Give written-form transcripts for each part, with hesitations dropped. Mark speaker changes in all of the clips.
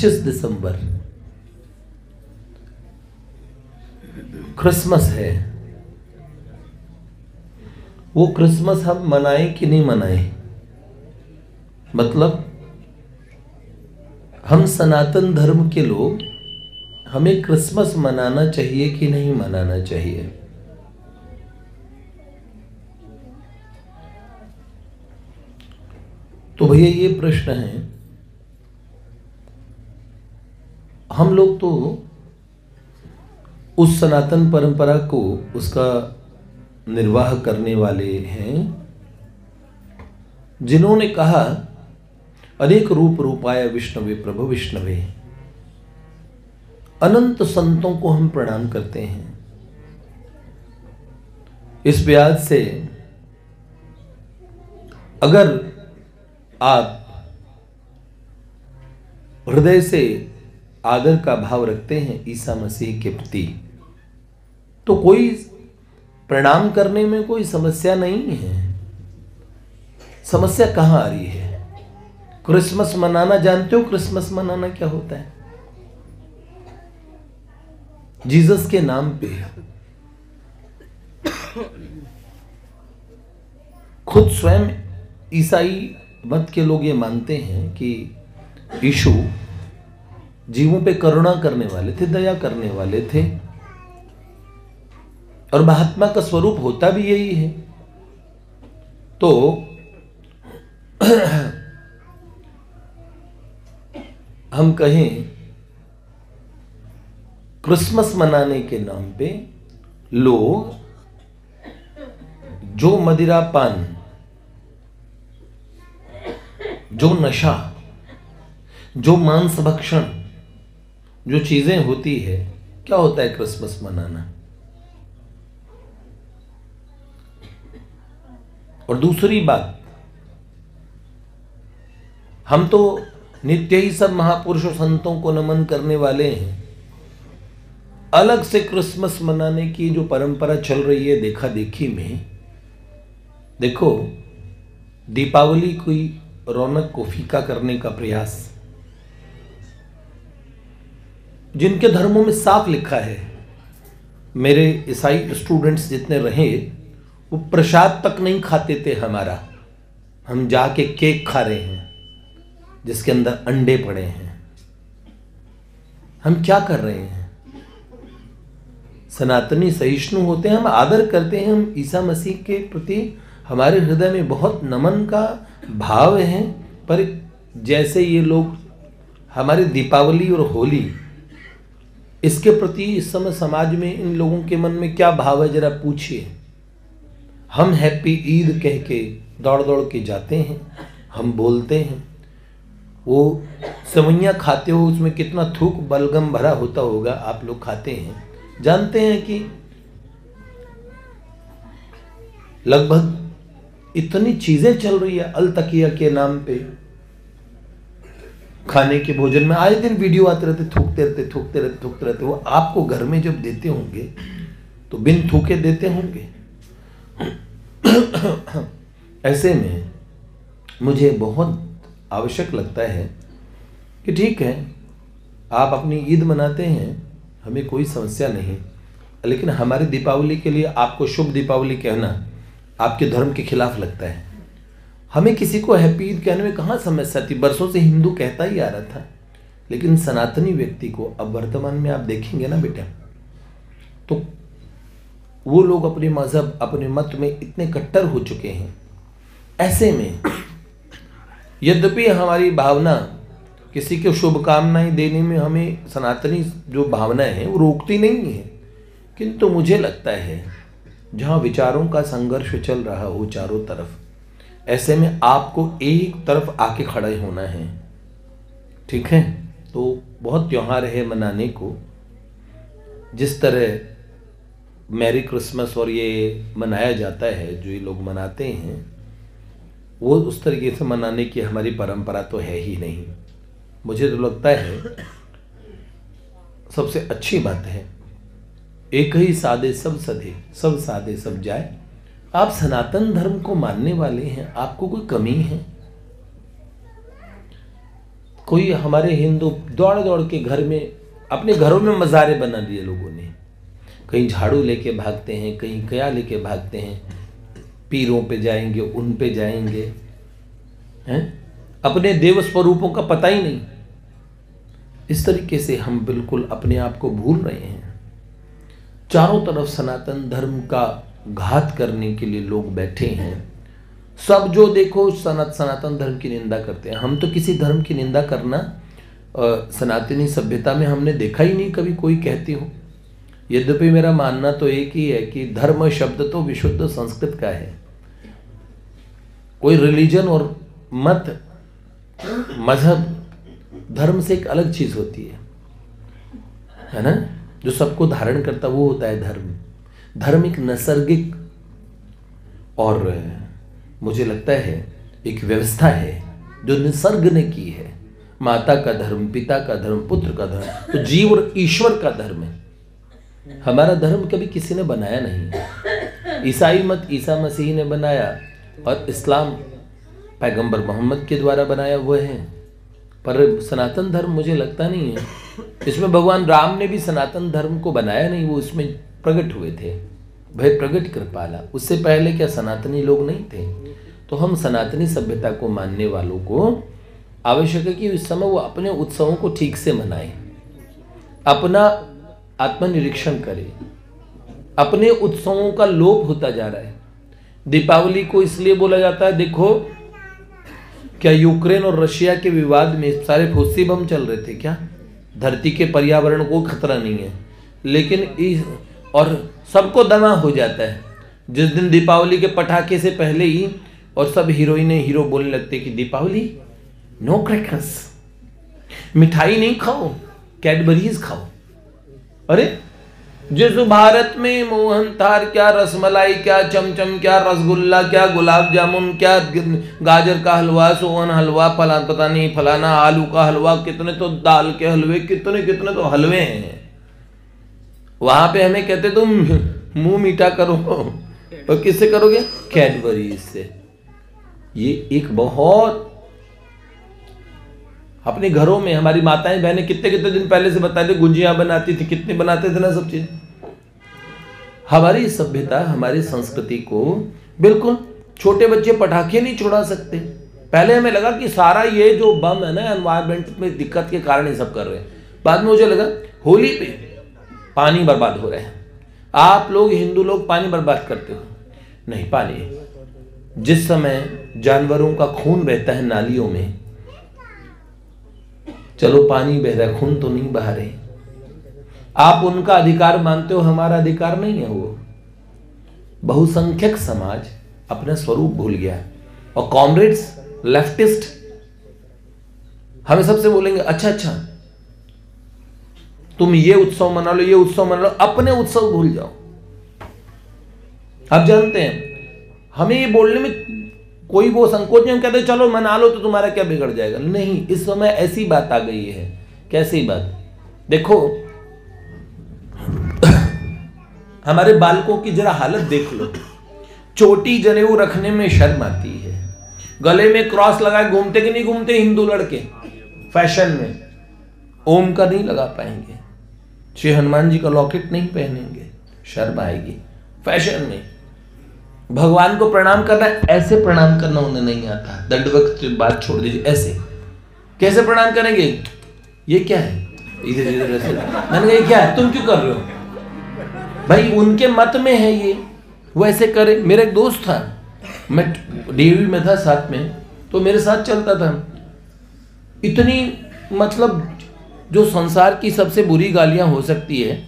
Speaker 1: 25 दिसंबर Christmas है। वो Christmas हम मनाएं कि नहीं मनाएं, मतलब हम सनातन धर्म के लोग, हमें क्रिसमस मनाना चाहिए कि नहीं मनाना चाहिए? तो भैया ये प्रश्न है। हम लोग तो उस सनातन परंपरा को, उसका निर्वाह करने वाले हैं जिन्होंने कहा अनेक रूप रूपाय विष्णवे प्रभु विष्णवे। अनंत संतों को हम प्रणाम करते हैं। इस ब्याज से अगर आप हृदय से आदर का भाव रखते हैं ईसा मसीह के प्रति, तो कोई प्रणाम करने में कोई समस्या नहीं है। समस्या कहां आ रही है? क्रिसमस मनाना जानते हो? क्रिसमस मनाना क्या होता है? जीसस के नाम पे खुद स्वयं ईसाई मत के लोग ये मानते हैं कि यीशु जीवों पे करुणा करने वाले थे, दया करने वाले थे, और महात्मा का स्वरूप होता भी यही है। तो हम कहें क्रिसमस मनाने के नाम पे लोग जो मदिरा पान, जो नशा, जो मांस भक्षण, जो चीजें होती है, क्या होता है क्रिसमस मनाना? और दूसरी बात, हम तो नित्य ही सब महापुरुषों संतों को नमन करने वाले हैं। अलग से क्रिसमस मनाने की जो परंपरा चल रही है देखा देखी में, देखो दीपावली कोई रौनक को फीका करने का प्रयास, जिनके धर्मों में साफ लिखा है, मेरे ईसाई स्टूडेंट्स जितने रहे वो प्रसाद तक नहीं खाते थे हमारा। हम जाके केक खा रहे हैं जिसके अंदर अंडे पड़े हैं। हम क्या कर रहे हैं? सनातनी सहिष्णु होते हैं, हम आदर करते हैं, हम ईसा मसीह के प्रति हमारे हृदय में बहुत नमन का भाव है। पर जैसे ये लोग हमारे दीपावली और होली, इसके प्रति इस समय समाज में इन लोगों के मन में क्या भाव है जरा पूछिए। हम हैप्पी ईद कह के दौड़ दौड़ के जाते हैं, हम बोलते हैं। वो सेवइयाँ खाते हो, उसमें कितना थूक बलगम भरा होता होगा, आप लोग खाते हैं, जानते हैं कि लगभग इतनी चीजें चल रही है अल तकिया के नाम पे। खाने के भोजन में आए दिन वीडियो आते रहते, थूकते रहते। वो आपको घर में जब देते होंगे तो बिन थूके देते होंगे। ऐसे में मुझे बहुत आवश्यक लगता है कि ठीक है, आप अपनी ईद मनाते हैं, हमें कोई समस्या नहीं, लेकिन हमारे दीपावली के लिए आपको शुभ दीपावली कहना आपके धर्म के खिलाफ लगता है। हमें किसी को हैप्पी ईद कहने में कहाँ समस्या थी? बरसों से हिंदू कहता ही आ रहा था। लेकिन सनातनी व्यक्ति को अब वर्तमान में आप देखेंगे ना बेटा, तो वो लोग अपने मजहब, अपने मत में इतने कट्टर हो चुके हैं। ऐसे में यद्यपि हमारी भावना किसी को शुभकामनाएं देने में हमें सनातनी जो भावनाएं हैं वो रोकती नहीं है, किंतु मुझे लगता है जहाँ विचारों का संघर्ष चल रहा हो चारों तरफ, ऐसे में आपको एक तरफ आके खड़े होना है। ठीक है, तो बहुत त्योहार है मनाने को। जिस तरह मैरी क्रिसमस और ये मनाया जाता है, जो ये लोग मनाते हैं, वो उस तरीके से मनाने की हमारी परंपरा तो है ही नहीं। मुझे तो लगता है सबसे अच्छी बात है एक ही सादे सब सधे, सब सादे सब जाए। आप सनातन धर्म को मानने वाले हैं, आपको कोई कमी है? कोई हमारे हिंदू दौड़ दौड़ के घर में, अपने घरों में मज़ारे बना दिए लोगों ने। कहीं झाड़ू लेके भागते हैं, कहीं क्या लेके भागते हैं, पीरों पे जाएंगे, उन पे जाएंगे, हैं? अपने देव स्वरूपों का पता ही नहीं। इस तरीके से हम बिल्कुल अपने आप को भूल रहे हैं। चारों तरफ सनातन धर्म का घात करने के लिए लोग बैठे हैं। सब जो देखो सनातन धर्म की निंदा करते हैं। हम तो किसी धर्म की निंदा करना सनातनी सभ्यता में हमने देखा ही नहीं कभी कोई कहती हो। यद्यपि मेरा मानना तो एक ही है कि धर्म शब्द तो विशुद्ध संस्कृत का है। कोई रिलीजन और मत, मजहब, धर्म से एक अलग चीज होती है ना। जो सबको धारण करता वो होता है धर्म। धर्म एक नैसर्गिक और मुझे लगता है एक व्यवस्था है जो निसर्ग ने की है। माता का धर्म, पिता का धर्म, पुत्र का धर्म, तो जीव और ईश्वर का धर्म है। हमारा धर्म कभी किसी ने बनाया नहीं। ईसाई मत ईसा मसीह ने बनाया और इस्लाम पैगंबर मोहम्मद के द्वारा बनाया हुआ है। पर सनातन धर्म मुझे लगता नहीं है। इसमें भगवान राम ने भी सनातन धर्म को बनाया नहीं, वो उसमें प्रकट हुए थे। भय प्रकट कृपाला। उससे पहले क्या सनातनी लोग नहीं थे? तो हम सनातनी सभ्यता को मानने वालों को आवश्यक है कि इस समय वो अपने उत्सवों को ठीक से मनाएं, अपना आत्मनिरीक्षण करें। अपने उत्सवों का लोप होता जा रहा है। दीपावली को इसलिए बोला जाता है, देखो क्या यूक्रेन और रशिया के विवाद में सारे फौजी बम चल रहे थे क्या? धरती के पर्यावरण को खतरा नहीं है, लेकिन और सबको दमा हो जाता है जिस दिन दीपावली के पटाखे से पहले ही, और सब हीरोइने हीरो बोलने लगते कि दीपावली नो क्रैकर्स, मिठाई नहीं खाओ, कैडबरीज खाओ। अरे जिस भारत में मोहन थार, क्या रसमलाई, क्या चमचम, क्या रसगुल्ला, क्या गुलाब जामुन, क्या गाजर का हलवा, सोहन हलवा, पता नहीं फलाना आलू का हलवा, कितने तो दाल के हलवे, कितने कितने तो हलवे हैं। वहां पे हमें कहते तुम मुंह मीठा करो, और किससे करोगे? कैडबरीज से। ये एक बहुत, अपने घरों में हमारी माताएं बहनें कितने कितने दिन पहले से बताते, गुजिया बनाती थी, कितने बनाते थे ना सब चीज। हमारी सभ्यता, हमारी संस्कृति को बिल्कुल, छोटे बच्चे पटाखे नहीं छुड़ा सकते। पहले हमें लगा कि सारा ये जो बम है ना, एनवायरमेंट में दिक्कत के कारण ये सब कर रहे हैं। बाद में मुझे लगा होली पे पानी बर्बाद हो रहा है। आप लोग हिंदू लोग पानी बर्बाद करते हो? नहीं, पानी जिस समय जानवरों का खून बहता है नालियों में, चलो पानी बह रहा है, खून तो नहीं बहा रहे। आप उनका अधिकार मानते हो, हमारा अधिकार नहीं है वो। बहुसंख्यक समाज अपना स्वरूप भूल गया, और कॉमरेड्स लेफ्टिस्ट हमें सबसे बोलेंगे अच्छा तुम ये उत्सव मना लो, ये उत्सव मना लो, अपने उत्सव भूल जाओ। आप जानते हैं हमें ये बोलने में कोई वो संकोच नहीं। हम कहते चलो मना लो तो तुम्हारा क्या बिगड़ जाएगा। नहीं, इस समय ऐसी बात आ गई है। कैसी बात? देखो हमारे बालकों की जरा हालत देख लो। चोटी जनेऊ रखने में शर्म आती है। गले में क्रॉस लगाए घूमते कि नहीं घूमते हिंदू लड़के फैशन में? ओम का नहीं लगा पाएंगे, श्री हनुमान जी का लॉकेट नहीं पहनेंगे, शर्म आएगी। फैशन में भगवान को प्रणाम करना, ऐसे प्रणाम करना उन्हें नहीं आता। दंडवत बात छोड़ दीजिए, ऐसे कैसे प्रणाम करेंगे? ये क्या है? इधर इधर ऐसे। मैंने कहा ये क्या है, तुम क्यों कर रहे हो? भाई उनके मत में है ये, वो ऐसे करे। मेरा एक दोस्त था, मैं डीवी में था साथ में, तो मेरे साथ चलता था। इतनी मतलब जो संसार की सबसे बुरी गालियां हो सकती है,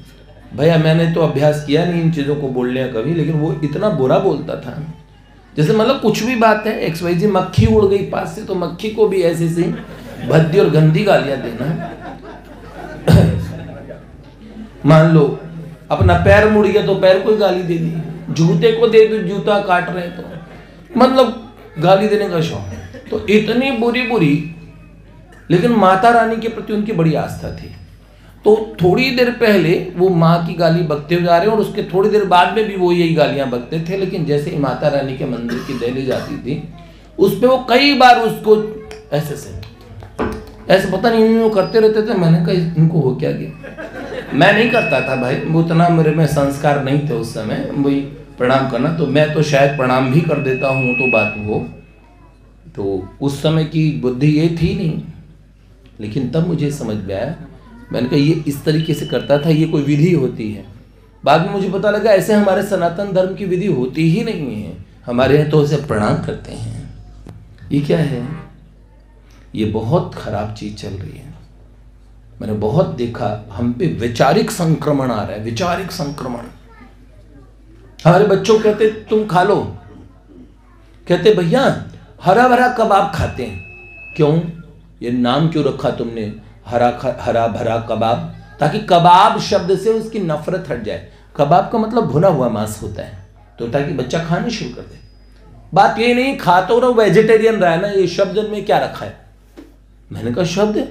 Speaker 1: भैया मैंने तो अभ्यास किया नहीं इन चीज़ों को बोलने का कभी, लेकिन वो इतना बुरा बोलता था। जैसे मतलब कुछ भी बात है, XYZ मक्खी उड़ गई पास से, तो मक्खी को भी ऐसे से भद्दी और गंदी गालियां देना। मान लो अपना पैर मुड़ गया तो पैर को ही गाली दे दी, जूते को दे दो, जूता काट रहे तो मतलब गाली देने का शौक। तो इतनी बुरी, लेकिन माता रानी के प्रति उनकी बड़ी आस्था थी। तो थोड़ी देर पहले वो माँ की गाली बकते हुए जा रहे हैं, और उसके थोड़ी देर बाद में भी वो यही गालियां बकते थे। लेकिन जैसे ही माता रानी के मंदिर की दहलीज जाती थी, उस पे वो कई बार उसको ऐसे से ऐसे पता नहीं वो करते रहते थे। मैंने कहा इनको हो क्या गया। मैं नहीं करता था भाई, वो इतना मेरे में संस्कार नहीं थे उस समय वही प्रणाम करना, तो मैं तो शायद प्रणाम भी कर देता हूँ तो बात हो, तो उस समय की बुद्धि ये थी नहीं। लेकिन तब मुझे समझ में आया, मैंने कहा ये इस तरीके से करता था, ये कोई विधि होती है। बाद में मुझे पता लगा ऐसे हमारे सनातन धर्म की विधि होती ही नहीं है, हमारे यहाँ तो उसे प्रणाम करते हैं। ये क्या है? ये बहुत खराब चीज चल रही है। मैंने बहुत देखा, हम पे वैचारिक संक्रमण आ रहा है, वैचारिक संक्रमण। हमारे बच्चों कहते तुम खा लो, कहते भैया हरा भरा कबाब खाते हैं। क्यों? ये नाम क्यों रखा तुमने हरा भरा कबाब? ताकि कबाब शब्द से उसकी नफरत हट जाए। कबाब का मतलब भुना हुआ मांस होता है, तो ताकि बच्चा खाना शुरू कर दे। बात ये नहीं खा तो रहो, वेजिटेरियन रहा है ना, ये शब्द में क्या रखा है? मैंने कहा शब्द है,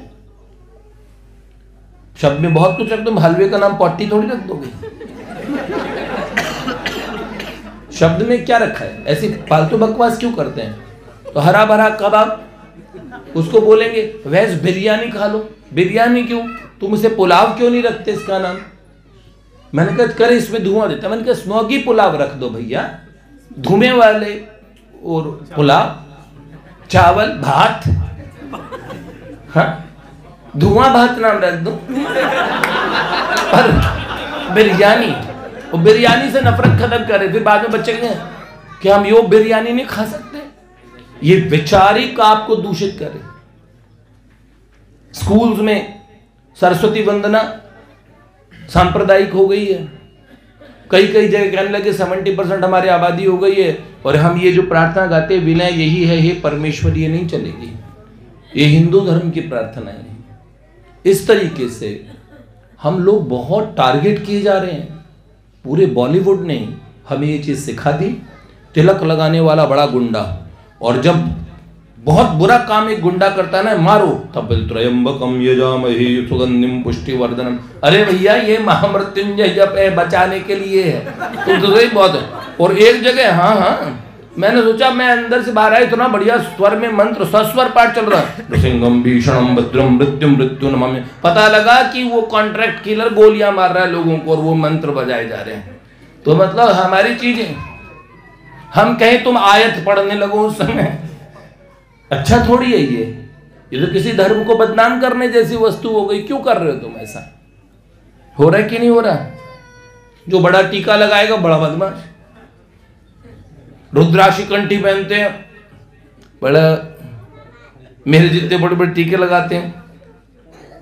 Speaker 1: शब्द में बहुत कुछ रख दो, हलवे का नाम पॉटी थोड़ी रख दोगे। शब्द में क्या रखा है? ऐसी फालतू बकवास क्यों करते हैं? तो हरा भरा कबाब उसको बोलेंगे वेज बिरयानी खा लो। बिरयानी क्यों? तुम उसे पुलाव क्यों नहीं रखते इसका नाम? मैंने कहा करे इसमें धुआं देता। मैंने कहा स्मोकी पुलाव रख दो भैया, धुएं वाले और पुलाव, चावल भात, हाँ धुआं भात नाम रख दो। पर बिरयानी, और बिरयानी से नफरत खत्म करे। फिर बाद में बच्चे कहें कि हम यो बिरयानी नहीं खा सकते। ये वैचारिक आपको दूषित करे। स्कूल्स में सरस्वती वंदना सांप्रदायिक हो गई है, कई कई जगह कहने लगे 70% हमारी आबादी हो गई है, और हम ये जो प्रार्थना गाते विनय यही है, हे परमेश्वर, ये नहीं चलेगी। ये हिंदू धर्म की प्रार्थना है। इस तरीके से हम लोग बहुत टारगेट किए जा रहे हैं। पूरे बॉलीवुड ने हमें ये चीज सिखा दी, तिलक लगाने वाला बड़ा गुंडा, और जब बहुत बुरा काम एक गुंडा करता है ना, मारो, तब त्रयंबकम यजामहे सुगंधिम पुष्टिवर्धनम। अरे भैया ये महामृत्युंजय जप है, बचाने के लिए है, तो सही बहुत है। और एक जगह हाँ मैंने सोचा, मैं अंदर से बाहर आया, इतना बढ़िया स्वर में मंत्र, सस्वर पाठ चल रहा है, नृसिंहम भीषणम भद्रम मृत्यु मृत्यु नमामि। पता लगा कि वो कॉन्ट्रैक्ट किलर गोलियां मार रहा है लोगों को, और वो मंत्र बजाए जा रहे हैं। तो मतलब हमारी चीजें, हम कहें तुम आयत पढ़ने लगो उस समय, अच्छा थोड़ी है ये तो किसी धर्म को बदनाम करने जैसी वस्तु हो गई। क्यों कर रहे हो तुम ऐसा? हो रहा है कि नहीं हो रहा? जो बड़ा टीका लगाएगा बड़ा बदमाश, रुद्राक्षी कंठी पहनते हैं, बड़ा मेरे जितने बड़े बड़े टीके लगाते हैं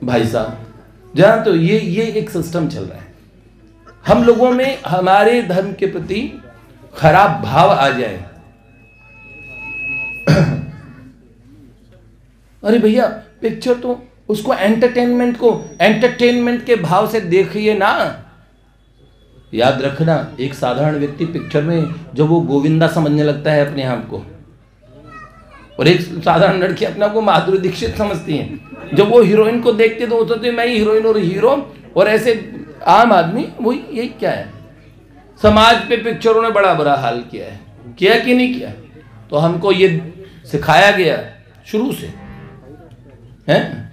Speaker 1: भाई साहब। जहां तो ये एक सिस्टम चल रहा है। हम लोगों में हमारे धर्म के प्रति खराब भाव आ जाए। अरे भैया पिक्चर तो उसको एंटरटेनमेंट के भाव से देखिए ना। याद रखना, एक साधारण व्यक्ति पिक्चर में जब वो गोविंदा समझने लगता है अपने आप को, और एक साधारण लड़की अपने आप को माधुरी दीक्षित समझती है, जब वो हीरोइन को देखते तो सोचते मैं ही हीरोइन और हीरो, और ऐसे आम आदमी वो यही क्या है। समाज पे पिक्चरों ने बड़ा बुरा हाल किया है, किया कि नहीं किया? तो हमको ये सिखाया गया शुरू से है।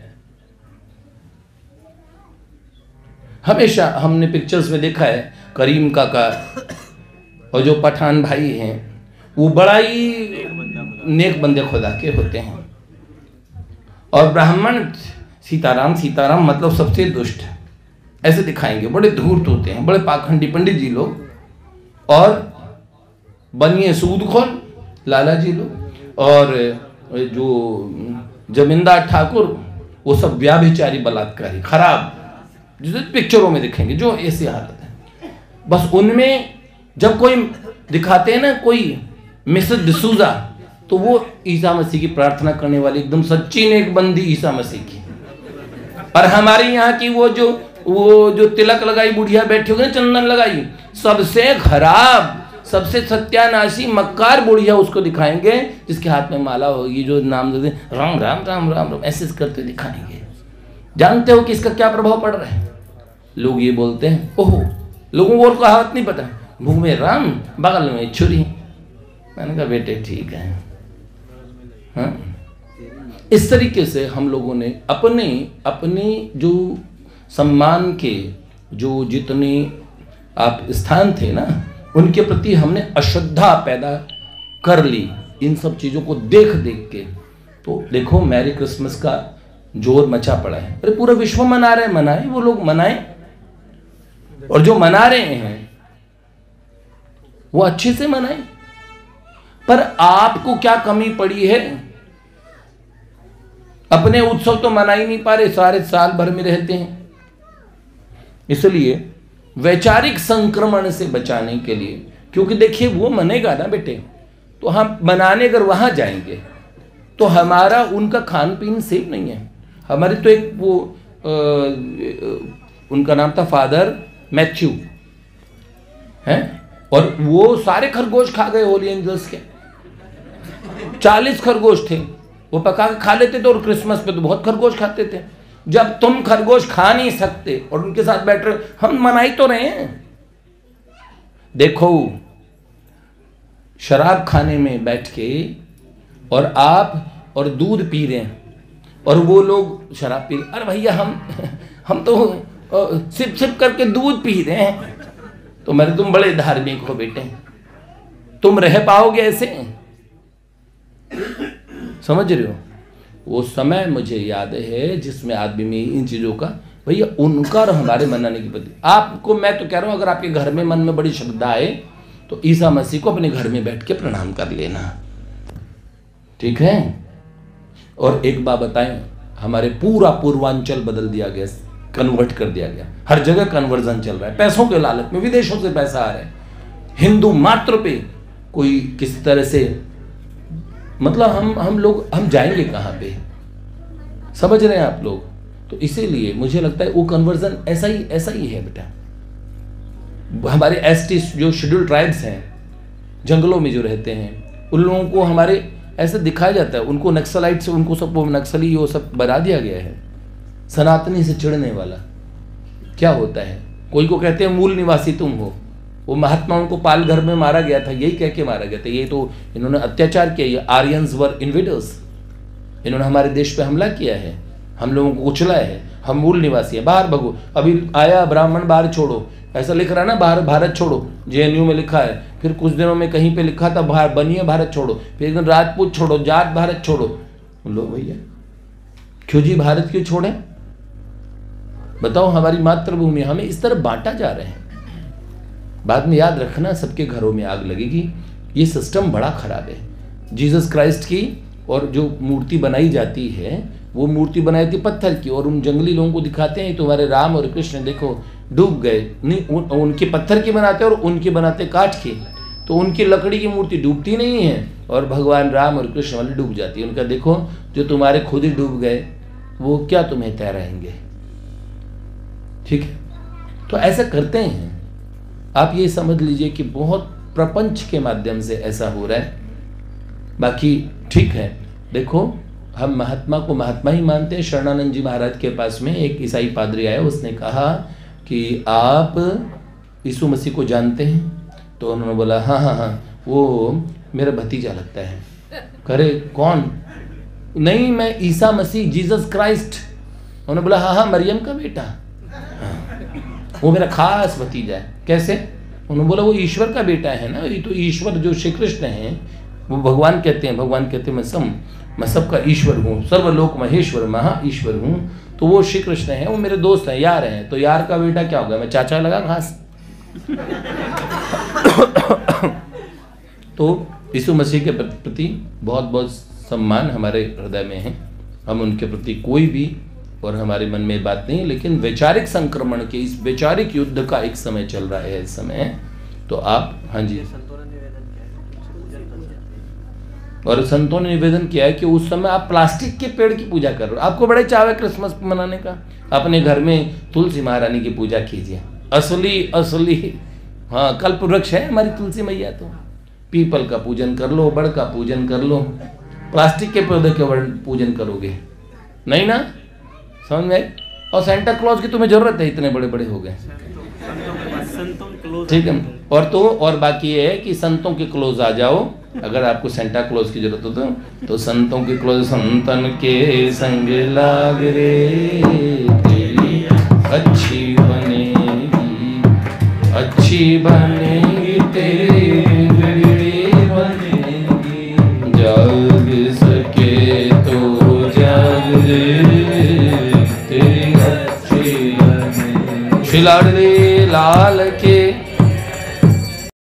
Speaker 1: हमेशा हमने पिक्चर्स में देखा है करीम काका और जो पठान भाई हैं वो बड़ा ही नेक बंदे खुदा के होते हैं, और ब्राह्मण सीताराम सीताराम मतलब सबसे दुष्ट ऐसे दिखाएंगे, बड़े धूर्त होते हैं, बड़े पाखंडी पंडित जी लोग, और बनिए सूदखोर लाला जी लोग, और जो जमींदार ठाकुर वो सब व्याभिचारी बलात्कारी खराब, जिसे पिक्चरों में दिखेंगे जो ऐसी हालत है। बस उनमें जब कोई दिखाते हैं ना कोई मिसेस डिसूजा, तो वो ईसा मसीह की प्रार्थना करने वाली एकदम सच्ची नेक बंदी ईसा मसीह की। और हमारे यहाँ की वो जो तिलक लगाई बुढ़िया बैठी होगी, चंदन लगाई, सबसे खराब सबसे सत्यानाशी मक्कार बुढ़िया उसको दिखाएंगे जिसके हाथ में माला होगी, जो नाम देते राम राम राम राम राम ऐसे करते दिखाएंगे। जानते हो कि इसका क्या प्रभाव पड़ रहा है? लोग ये बोलते हैं, ओहो, लोगों को और कहावत नहीं पता, मुंह में राम बगल में छुरी। मैंने कहा बेटे ठीक है, हाँ
Speaker 2: इस तरीके से हम लोगों ने अपने जो सम्मान के जो जितने आप स्थान थे ना, उनके प्रति हमने अश्रद्धा पैदा कर ली इन सब चीज़ों को देख देख के। तो देखो मैरी क्रिसमस का जोर मचा पड़ा है। अरे पूरा विश्व मना रहे हैं, मनाए वो लोग मनाए, और जो मना रहे हैं वो अच्छे से मनाए। पर आपको क्या कमी पड़ी है? अपने उत्सव तो मना ही नहीं पा रहे, सारे साल भर में रहते हैं। इसलिए वैचारिक संक्रमण से बचाने के लिए, क्योंकि देखिए वो मनेगा ना बेटे, तो हम मनाने अगर वहां जाएंगे तो हमारा उनका खान पीन सेफ नहीं है। हमारे तो एक वो उनका नाम था फादर मैथ्यू हैं, और वो सारे खरगोश खा गए होली एंजल्स के। 40 खरगोश थे, वो पका के खा लेते थे, और क्रिसमस पे तो बहुत खरगोश खाते थे। जब तुम खरगोश खा नहीं सकते और उनके साथ बैठ रहे, हम मनाई तो रहे हैं। देखो शराब खाने में बैठ के और आप और दूध पी रहे हैं, और वो लोग शराब पी रहे। अरे भैया हम तो सिप सिप करके दूध पी रहे हैं। तो मेरे तुम बड़े धार्मिक हो बेटे, तुम रह पाओगे ऐसे? समझ रहे हो? वो समय मुझे याद है जिसमें आदमी में इन चीज़ों का, भैया उनका और हमारे मनाने की प्रति आपको मैं तो कह रहा हूँ, अगर आपके घर में मन में बड़ी श्रद्धा है तो ईसा मसीह को अपने घर में बैठ के प्रणाम कर लेना, ठीक है? और एक बात बताएं, हमारे पूरा पूर्वांचल बदल दिया गया, कन्वर्ट कर दिया गया। हर जगह कन्वर्जन चल रहा है, पैसों के लालच में विदेशों से पैसा आ रहा है। हिंदू मात्र पे कोई किस तरह से, मतलब हम जाएंगे कहाँ पे? समझ रहे हैं आप लोग? तो इसीलिए मुझे लगता है वो कन्वर्जन ऐसा ही है बेटा। हमारे एसटी जो शेड्यूल ट्राइब्स हैं, जंगलों में जो रहते हैं, उन लोगों को हमारे ऐसे दिखाया जाता है, उनको नक्सलाइट से, उनको सब नक्सली वो सब बना दिया गया है। सनातनी से चिढ़ने वाला क्या होता है? कोई को कहते हैं मूल निवासी तुम हो। वो महात्माओं को पाल घर में मारा गया था, यही कह के मारा गया था, ये तो इन्होंने अत्याचार किया, ये आर्यंस वर इन्वेडर्स, इन्होंने हमारे देश पे हमला किया है, हम लोगों को कुचला है, हम मूल निवासी है, बाहर भगो। अभी आया ब्राह्मण बाहर छोड़ो, ऐसा लिख रहा है ना, बाहर भारत छोड़ो, जेएनयू में लिखा है। फिर कुछ दिनों में कहीं पे लिखा था बाहर बनिए भारत छोड़ो, फिर एकदम राजपूत छोड़ो, जाट भारत छोड़ो। लो भैया क्यों जी भारत क्यों छोड़े? बताओ, हमारी मातृभूमि, हमें इस तरह बांटा जा रहा है। बाद में याद रखना सबके घरों में आग लगेगी। ये सिस्टम बड़ा खराब है। जीसस क्राइस्ट की और जो मूर्ति बनाई जाती है, वो मूर्ति बनाई थी पत्थर की, और उन जंगली लोगों को दिखाते हैं तुम्हारे राम और कृष्ण देखो डूब गए। नहीं, उनके पत्थर की बनाते और उनके बनाते काठ की, तो उनकी लकड़ी की मूर्ति डूबती नहीं है, और भगवान राम और कृष्ण वाली डूब जाती है। उनका देखो जो तुम्हारे खुद ही डूब गए, वो क्या तुम्हें तैराएंगे? ठीक है, तो ऐसा करते हैं। आप ये समझ लीजिए कि बहुत प्रपंच के माध्यम से ऐसा हो रहा है। बाकी ठीक है, देखो हम महात्मा को महात्मा ही मानते हैं। शरणानंद जी महाराज के पास में एक ईसाई पादरी आया, उसने कहा कि आप यीशु मसीह को जानते हैं? तो उन्होंने बोला हाँ हाँ हाँ, वो मेरा भतीजा लगता है। करे कौन? नहीं, मैं ईसा मसीह, जीसस क्राइस्ट। उन्होंने बोला हाँ हाँ, मरियम का बेटा, हाँ, वो मेरा खास भतीजा है। कैसे? उन्होंने बोला वो ईश्वर का बेटा है ना, ये तो ईश्वर जो श्री कृष्ण हैं वो भगवान कहते हैं। भगवान कहते हैं मैं सबका ईश्वर हूँ, सर्वलोक महेश्वर महा ईश्वर हूँ। तो वो श्री कृष्ण है, वो मेरे दोस्त हैं, यार हैं। तो यार का बेटा क्या होगा? मैं चाचा लगा घास। तो यीशु मसीह के प्रति बहुत बहुत सम्मान हमारे हृदय में है। हम उनके प्रति कोई भी और हमारे मन में बात नहीं, लेकिन वैचारिक संक्रमण के इस वैचारिक युद्ध का एक समय चल रहा है इस समय। तो आप हाँ जी, और संतों ने निवेदन किया है कि उस समय आप प्लास्टिक के पेड़ की पूजा कर रहे हो। आपको बड़े चाव है क्रिसमस मनाने का, अपने घर में तुलसी महारानी की पूजा कीजिए। असली हाँ, कल्प वृक्ष है हमारी तुलसी मैया। तो पीपल का पूजन कर लो, बड़ का पूजन कर लो, प्लास्टिक के पौधे के पूजन करोगे नहीं ना? समझ में? और सेंटा क्लॉज की तुम्हें जरूरत है, इतने बड़े बड़े हो गए।
Speaker 3: संतों के क्लोज,
Speaker 2: ठीक है। और तो और बाकी ये है कि संतों के क्लोज आ जाओ। अगर आपको सेंटा क्लोज की जरूरत हो तो संतों के क्लोज, संतन के संग लाग रे तेरी अच्छी बनेगी, अच्छी बनेगी तेरी बिगड़ी बनेगी, जाग सके तो जाग रे तेरी अच्छी बनेगी। श्री लाडली लाल के